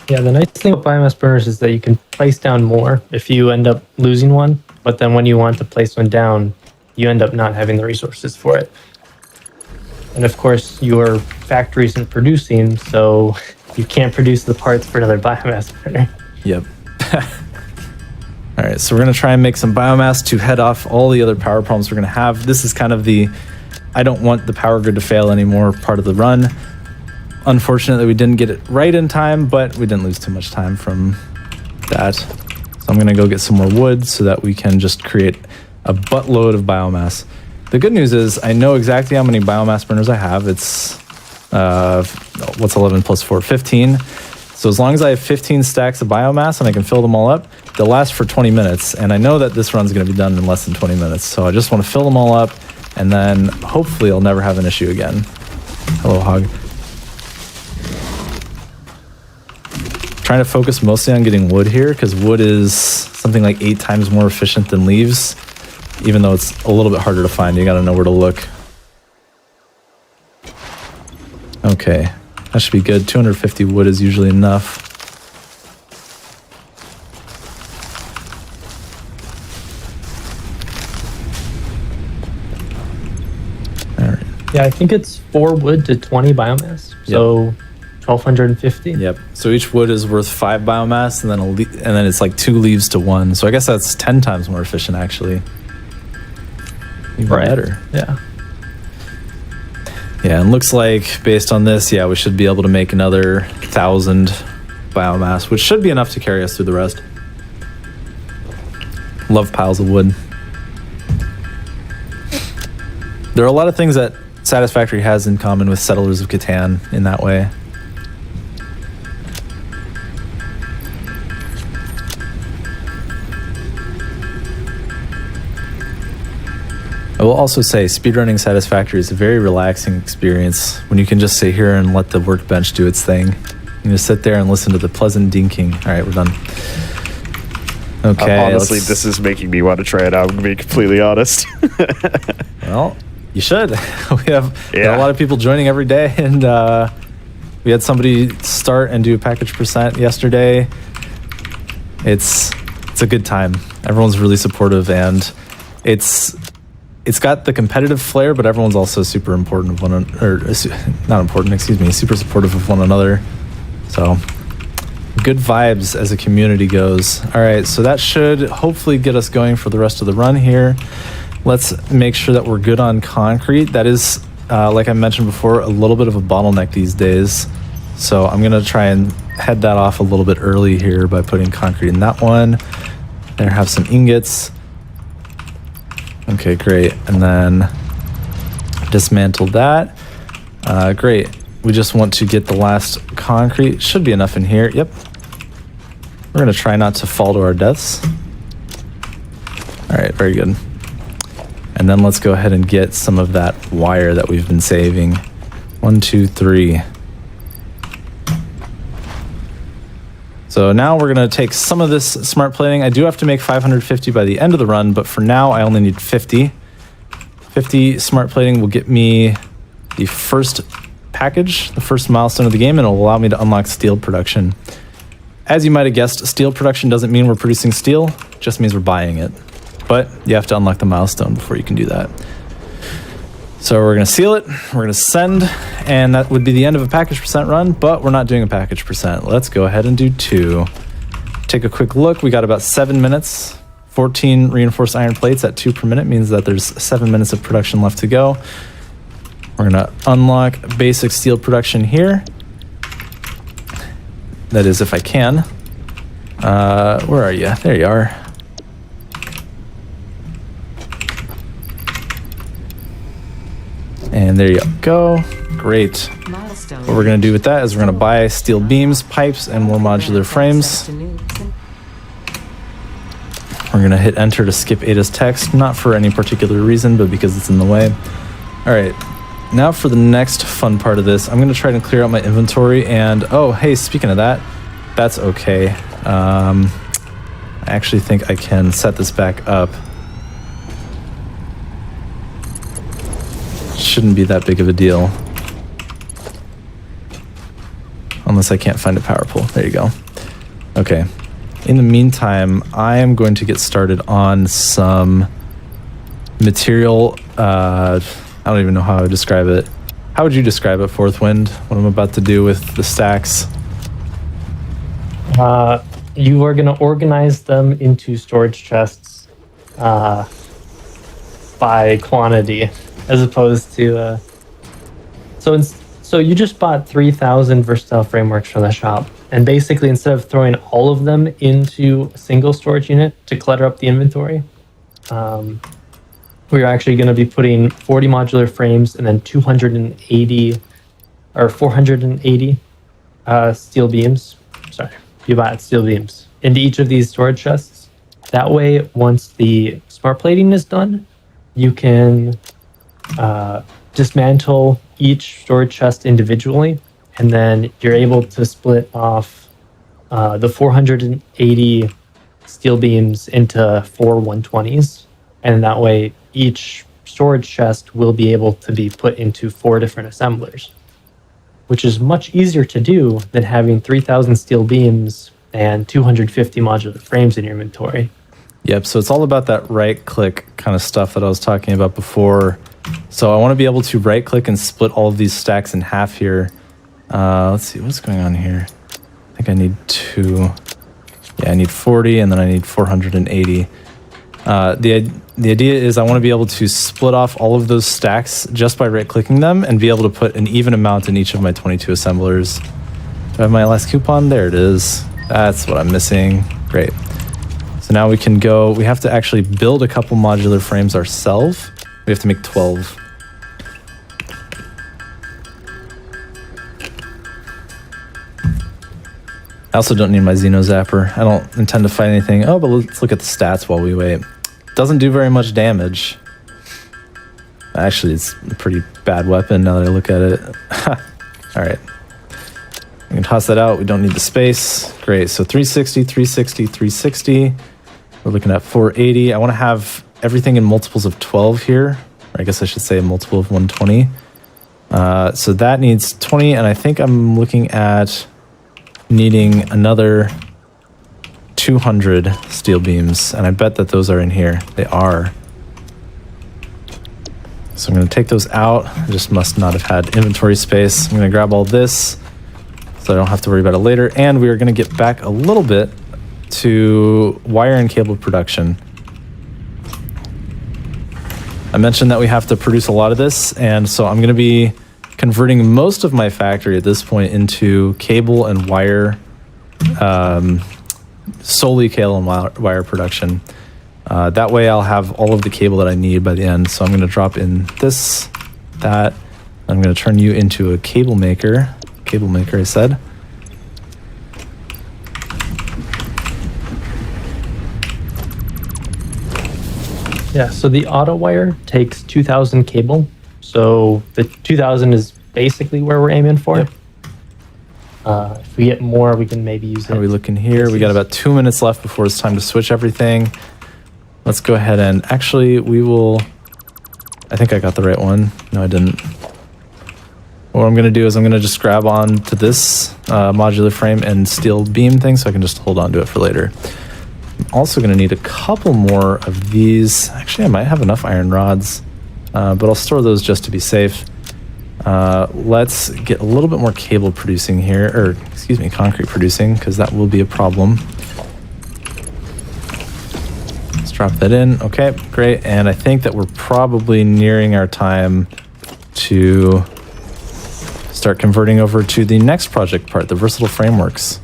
Yeah, the nice thing about biomass burners is that you can place down more if you end up losing one, but then when you want to place one down, you end up not having the resources for it. And of course, your factory isn't producing, so you can't produce the parts for another biomass burner. Yep. All right, so we're going to try and make some biomass to head off all the other power problems we're going to have. This is kind of the I don't want the power grid to fail anymore part of the run. Unfortunately, we didn't get it right in time, but we didn't lose too much time from that. So I'm going to go get some more wood so that we can just create a buttload of biomass. The good news is I know exactly how many biomass burners I have. It's, what's 11 plus 4? 15. So as long as I have 15 stacks of biomass and I can fill them all up, they'll last for 20 minutes. And I know that this run's going to be done in less than 20 minutes. So I just want to fill them all up, and then hopefully I'll never have an issue again. Hello, Hog. Trying to focus mostly on getting wood here, because wood is something like 8 times more efficient than leaves, even though it's a little bit harder to find. You got to know where to look. Okay, that should be good. 250 wood is usually enough. All right. Yeah, I think it's 4 wood to 20 biomass. So Yep. 1,250. Yep. So each wood is worth 5 biomass, and then and then it's like 2 leaves to 1. So I guess that's 10 times more efficient, actually. Even better. Yeah. Yeah, and looks like based on this, yeah, we should be able to make another 1,000 biomass, which should be enough to carry us through the rest. Love piles of wood. There are a lot of things that Satisfactory has in common with Settlers of Catan in that way. I will also say speedrunning Satisfactory is a very relaxing experience when you can just sit here and let the workbench do its thing. You just sit there and listen to the pleasant dinking. All right, we're done. Okay. Honestly, this is making me want to try it out. I'm going to be completely honest. Well, you should. We have a lot of people joining every day, and we had somebody start and do package percent yesterday. It's a good time. Everyone's really supportive, and it's got the competitive flair, but everyone's also super important of not important, excuse me, super supportive of one another. So good vibes as a community goes. All right, so that should hopefully get us going for the rest of the run here. Let's make sure that we're good on concrete. That is, like I mentioned before, a little bit of a bottleneck these days. So I'm gonna try and head that off a little bit early here by putting concrete in that one. There, have some ingots. Okay, great. And then dismantle that. Great. We just want to get the last concrete. Should be enough in here. Yep. We're gonna try not to fall to our deaths. All right, very good. And then let's go ahead and get some of that wire that we've been saving. 1, 2, 3. So now we're gonna take some of this smart plating. I do have to make 550 by the end of the run, but for now I only need 50. 50 smart plating will get me the first package, the first milestone of the game, and it'll allow me to unlock steel production. As you might have guessed, steel production doesn't mean we're producing steel, it just means we're buying it. But you have to unlock the milestone before you can do that. So we're gonna seal it, we're gonna send, and that would be the end of a package percent run, but we're not doing a package percent. Let's go ahead and do 2. Take a quick look, we got about 7 minutes. 14 reinforced iron plates at 2 per minute means that there's 7 minutes of production left to go. We're gonna unlock basic steel production here. That is, if I can. Where are you? There you are. And there you go. Great. Milestone. What we're going to do with that is we're going to buy steel beams, pipes, and more modular frames. We're going to hit enter to skip Ada's text, not for any particular reason, but because it's in the way. All right. Now for the next fun part of this, I'm going to try to clear out my inventory. And oh, hey, speaking of that, that's okay. I actually think I can set this back up. Shouldn't be that big of a deal. Unless I can't find a power pole. There you go. Okay. In the meantime, I am going to get started on some material. I don't even know how I would describe it. How would you describe it, Fourth Wind, what I'm about to do with the stacks? You are going to organize them into storage chests by quantity, as opposed to... So you just bought 3,000 versatile frameworks from the shop, and basically instead of throwing all of them into a single storage unit to clutter up the inventory, we're actually going to be putting 40 modular frames and then 280 or 480 steel beams. Sorry, you bought steel beams into each of these storage chests. That way, once the smart plating is done, you can dismantle each storage chest individually, and then you're able to split off the 480 steel beams into 4 120s, and that way each storage chest will be able to be put into 4 different assemblers, which is much easier to do than having 3,000 steel beams and 250 modular frames in your inventory. Yep, so it's all about that right-click kind of stuff that I was talking about before. So I want to be able to right-click and split all of these stacks in half here. Let's see, what's going on here? I think I need 2. Yeah, I need 40, and then I need 480. The idea is I want to be able to split off all of those stacks just by right-clicking them and be able to put an even amount in each of my 22 assemblers. Do I have my last coupon? There it is. That's what I'm missing. Great. So now we can go, we have to actually build a couple modular frames ourselves. We have to make 12. I also don't need my Xeno Zapper. I don't intend to fight anything. Oh, but let's look at the stats while we wait. Doesn't do very much damage. Actually, it's a pretty bad weapon now that I look at it. All right. We can toss that out. We don't need the space. Great. So 360, 360, 360. We're looking at 480. I want to have everything in multiples of 12 here. Or I guess I should say a multiple of 120. So that needs 20, and I think I'm looking at needing another 200 steel beams, and I bet that those are in here. They are. So I'm going to take those out. I just must not have had inventory space. I'm going to grab all this so I don't have to worry about it later. And we are going to get back a little bit to wire and cable production. I mentioned that we have to produce a lot of this, and so I'm going to be converting most of my factory at this point into cable and wire, solely cable and wire production. That way I'll have all of the cable that I need by the end. So I'm going to drop in this, that. I'm going to turn you into a cable maker. Cable maker, I said. Yeah, so the auto wire takes 2,000 cable. So the 2,000 is basically where we're aiming for. Yep. If we get more, we can maybe use it. How are we looking here? We got about 2 minutes left before it's time to switch everything. Let's go ahead and actually we will, I think I got the right one. No, I didn't. What I'm going to do is I'm going to just grab on to this modular frame and steel beam thing so I can just hold on to it for later. I'm also going to need a couple more of these. Actually, I might have enough iron rods, but I'll store those just to be safe. Let's get a little bit more cable producing here, or excuse me, concrete producing, because that will be a problem. Let's drop that in. Okay, great. And I think that we're probably nearing our time to start converting over to the next project part, the versatile frameworks.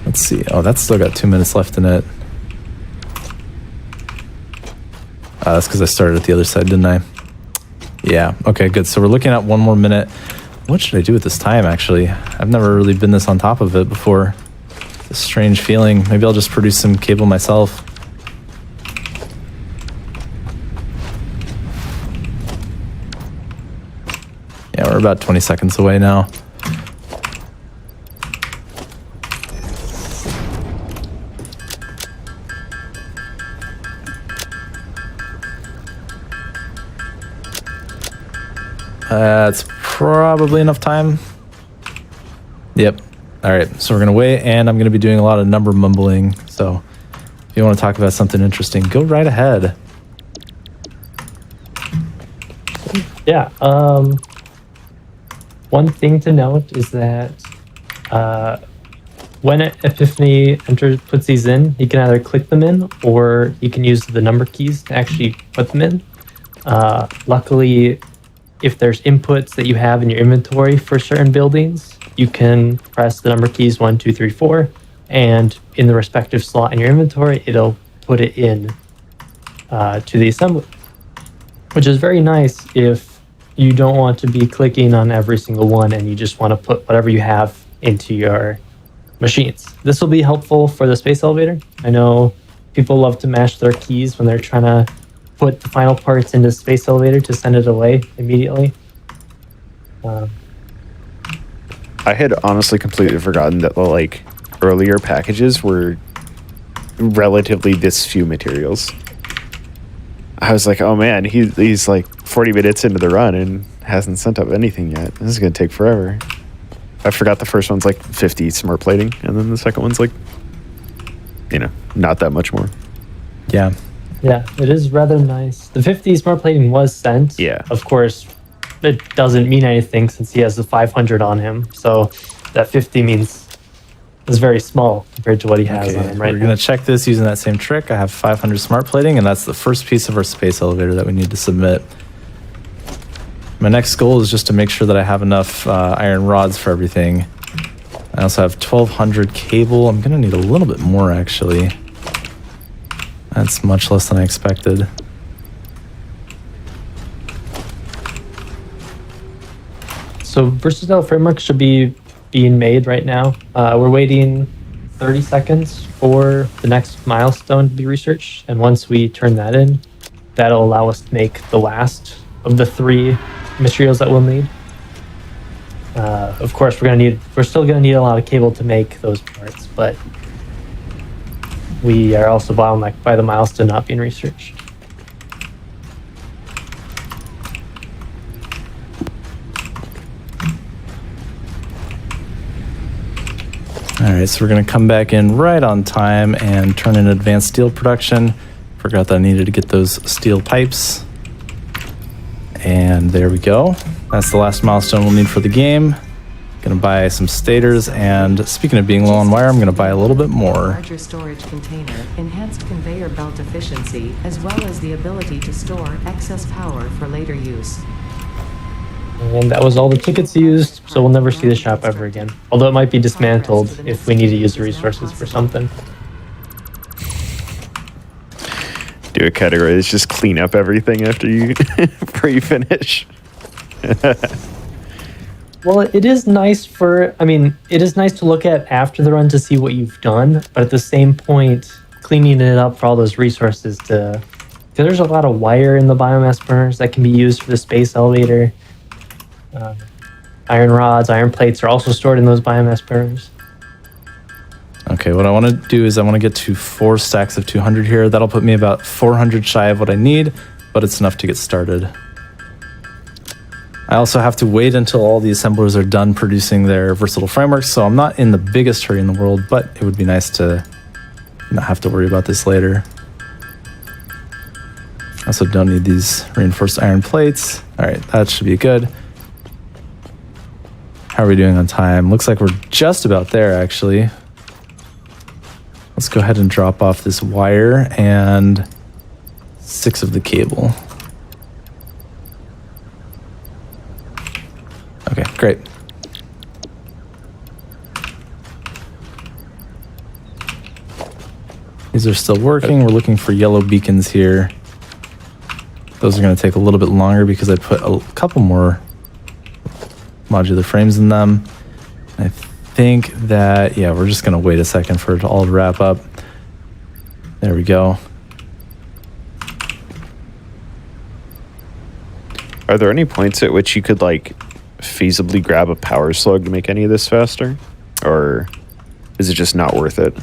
Let's see. Oh, that's still got 2 minutes left in it. That's because I started at the other side, didn't I? Yeah. Okay, good. So we're looking at 1 more minute. What should I do with this time, actually? I've never really been this on top of it before. It's a strange feeling. Maybe I'll just produce some cable myself. Yeah, we're about 20 seconds away now. That's probably enough time. Yep. All right. So we're going to wait, and I'm going to be doing a lot of number mumbling. So if you want to talk about something interesting, go right ahead. Yeah. One thing to note is that when Epiphany puts these in, you can either click them in or you can use the number keys to actually put them in. Luckily, if there's inputs that you have in your inventory for certain buildings, you can press the number keys 1, 2, 3, 4, and in the respective slot in your inventory, it'll put it in to the assembly, which is very nice if you don't want to be clicking on every single one and you just want to put whatever you have into your machines. This will be helpful for the space elevator. I know people love to mash their keys when they're trying to put the final parts into space elevator to send it away immediately. I had honestly completely forgotten that the earlier packages were relatively this few materials. I was like, oh man, he's like 40 minutes into the run and hasn't sent up anything yet. This is gonna take forever. I forgot the first one's like 50 smart plating, and then the second one's like, not that much more. Yeah. Yeah, it is rather nice. The 50 smart plating was sent. Yeah. Of course, it doesn't mean anything since he has the 500 on him. So that 50 means it's very small compared to what he has on him right now. We're going to check this using that same trick. I have 500 smart plating, and that's the first piece of our space elevator that we need to submit. My next goal is just to make sure that I have enough iron rods for everything. I also have 1,200 cable. I'm going to need a little bit more, actually. That's much less than I expected. So versatile framework should be being made right now. We're waiting 30 seconds for the next milestone to be researched. And once we turn that in, that'll allow us to make the last of the 3 materials that we'll need. Of course, we're still gonna need a lot of cable to make those parts, but we are also bottlenecked by the milestone not being researched. All right, so we're going to come back in right on time and turn in advanced steel production. Forgot that I needed to get those steel pipes. And there we go. That's the last milestone we'll need for the game. Gonna buy some stators, and speaking of being low on wire, I'm gonna buy a little bit more. Larger storage container, enhanced conveyor belt efficiency, as well as the ability to store excess power for later use. And that was all the tickets used, so we'll never see the shop ever again. Although it might be dismantled if we need to use the resources for something. Do a category that's just clean up everything after you before you finish. Well, it is nice it is nice to look at after the run to see what you've done, but at the same point, cleaning it up for all those resources because there's a lot of wire in the biomass burners that can be used for the space elevator. Iron rods, iron plates are also stored in those biomass burners. Okay, what I want to do is I want to get to 4 stacks of 200 here. That'll put me about 400 shy of what I need, but it's enough to get started. I also have to wait until all the assemblers are done producing their versatile frameworks, so I'm not in the biggest hurry in the world, but it would be nice to not have to worry about this later. I also don't need these reinforced iron plates. All right, that should be good. How are we doing on time? Looks like we're just about there, actually. Let's go ahead and drop off this wire and 6 of the cable. Okay, great. These are still working. We're looking for yellow beacons here. Those are going to take a little bit longer because I put a couple more modular frames in them. I think that, yeah, we're just going to wait a second for it to all wrap up. There we go. Are there any points at which you could like feasibly grab a power slug to make any of this faster? Or is it just not worth it?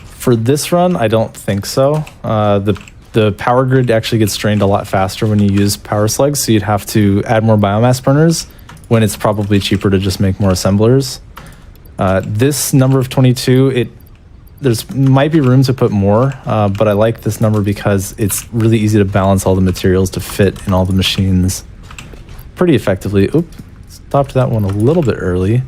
For this run, I don't think so. The power grid actually gets drained a lot faster when you use power slugs, so you'd have to add more biomass burners when it's probably cheaper to just make more assemblers. This number of 22, there's might be room to put more, but I like this number because it's really easy to balance all the materials to fit in all the machines pretty effectively. Oop, stopped that one a little bit early.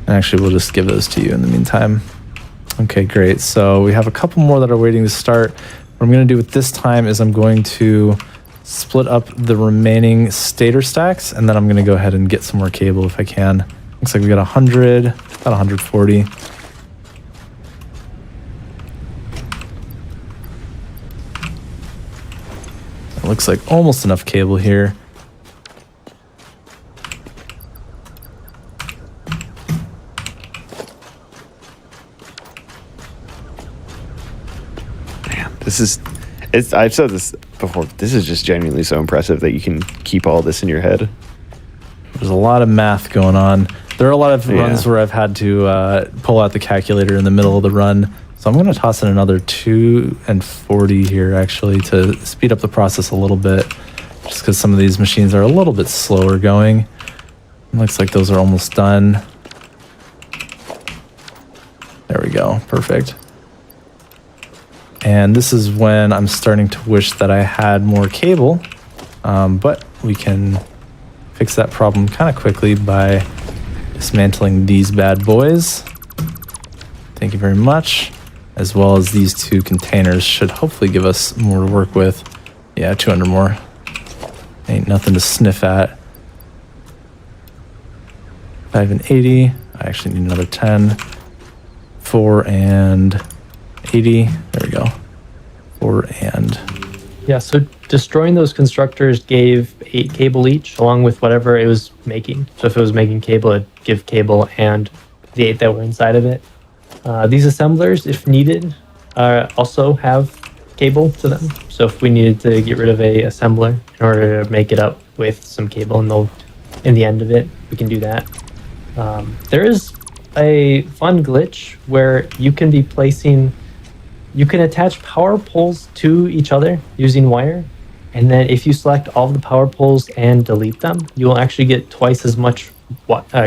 And actually, we'll just give those to you in the meantime. Okay, great. So we have a couple more that are waiting to start. What I'm going to do with this time is I'm going to split up the remaining stator stacks, and then I'm going to go ahead and get some more cable if I can. Looks like we got 100, about 140. It looks like almost enough cable here. I've said this before, this is just genuinely so impressive that you can keep all this in your head. There's a lot of math going on. There are a lot of runs where I've had to pull out the calculator in the middle of the run. So I'm going to toss in another 240 here, actually, to speed up the process a little bit, just because some of these machines are a little bit slower going. It looks like those are almost done. There we go. Perfect. And this is when I'm starting to wish that I had more cable, but we can fix that problem kind of quickly by dismantling these bad boys. Thank you very much. As well as these 2 containers should hopefully give us more to work with. Yeah, 200 more. Ain't nothing to sniff at. 5 and 80. I actually need another 10. 4 and 80. There we go. 4 and... Yeah, so destroying those constructors gave 8 cable each, along with whatever it was making. So if it was making cable, it'd give cable and the 8 that were inside of it. These assemblers, if needed, also have cable to them. So if we needed to get rid of a assembler in order to make it up with some cable in the end of it, we can do that. There is a fun glitch where you can attach power poles to each other using wire, and then if you select all of the power poles and delete them, you will actually get twice as much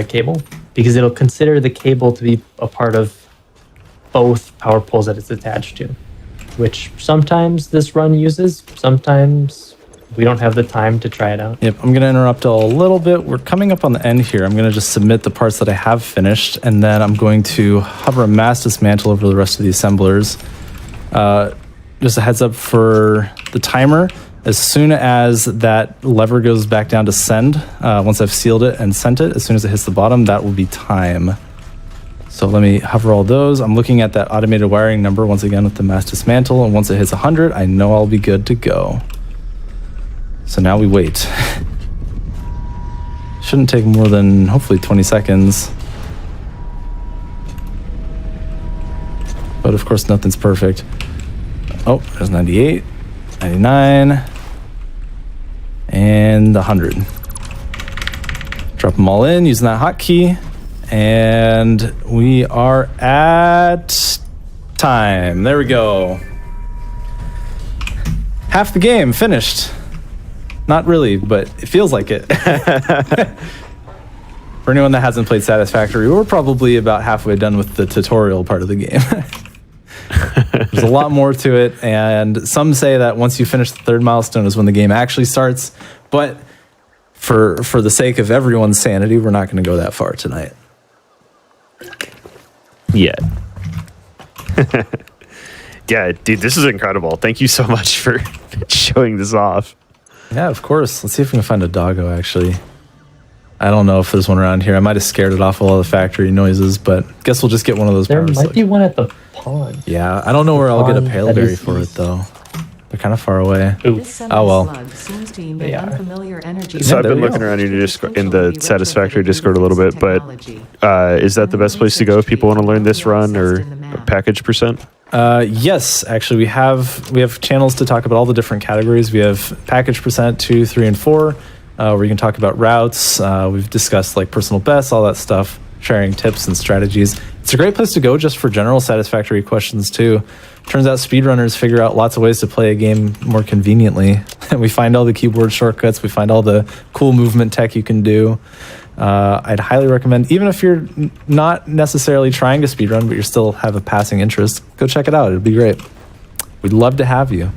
cable. because it'll consider the cable to be a part of both power poles that it's attached to, which sometimes this run uses, sometimes we don't have the time to try it out. Yep, I'm going to interrupt a little bit. We're coming up on the end here. I'm going to just submit the parts that I have finished, and then I'm going to hover a mass dismantle over the rest of the assemblers. Just a heads up for the timer. As soon as that lever goes back down to send, once I've sealed it and sent it, as soon as it hits the bottom, that will be time. So let me hover all those. I'm looking at that automated wiring number once again with the mass dismantle, and once it hits 100, I know I'll be good to go. So now we wait. Shouldn't take more than hopefully 20 seconds. But of course, nothing's perfect. Oh, there's 98, 99, and 100. Drop them all in using that hotkey. And we are at time. There we go. Half the game finished. Not really, but it feels like it. For anyone that hasn't played Satisfactory, we're probably about halfway done with the tutorial part of the game. There's a lot more to it, and some say that once you finish the third milestone is when the game actually starts, but for the sake of everyone's sanity, we're not going to go that far tonight. Yet. Yeah, dude, this is incredible. Thank you so much for showing this off. Yeah, of course. Let's see if we can find a doggo, actually. I don't know if there's one around here. I might have scared it off with all the factory noises, but guess we'll just get one of those. There might be one at the pond. Yeah, I don't know where I'll get a paleberry for it, though. They're kind of far away. Oh, well. So I've been looking around in the Satisfactory Discord a little bit, but is that the best place to go if people want to learn this run or package percent? Yes, actually, we have channels to talk about all the different categories. We have package percent 2, 3, and 4, where you can talk about routes. We've discussed like personal bests, all that stuff, sharing tips and strategies. It's a great place to go just for general Satisfactory questions too. Turns out speedrunners figure out lots of ways to play a game more conveniently. We find all the keyboard shortcuts. We find all the cool movement tech you can do. I'd highly recommend, even if you're not necessarily trying to speedrun, but you still have a passing interest, go check it out. It'd be great. We'd love to have you.